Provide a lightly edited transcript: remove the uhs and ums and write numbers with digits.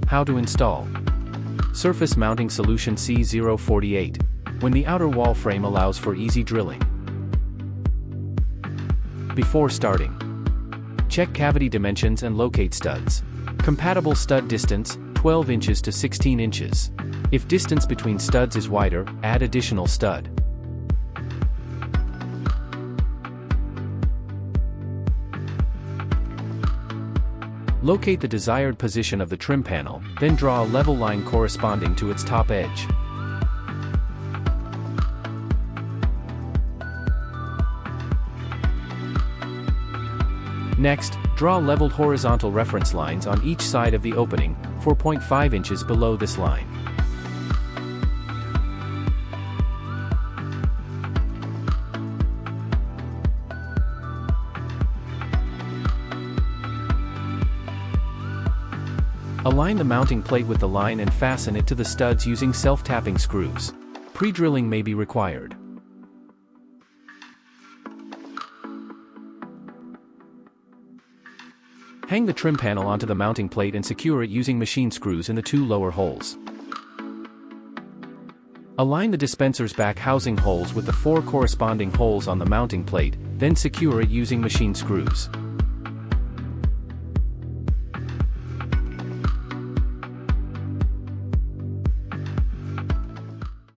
How to install. Surface mounting solution C048, when the outer wall frame allows for easy drilling. Before starting, check cavity dimensions and locate studs. Compatible stud distance, 12 inches to 16 inches. If distance between studs is wider, add additional stud. Locate the desired position of the trim panel, then draw a level line corresponding to its top edge. Next, draw leveled horizontal reference lines on each side of the opening, 4.5 inches below this line. Align the mounting plate with the line and fasten it to the studs using self-tapping screws. Pre-drilling may be required. Hang the trim panel onto the mounting plate and secure it using machine screws in the two lower holes. Align the dispenser's back housing holes with the 4 corresponding holes on the mounting plate, then secure it using machine screws.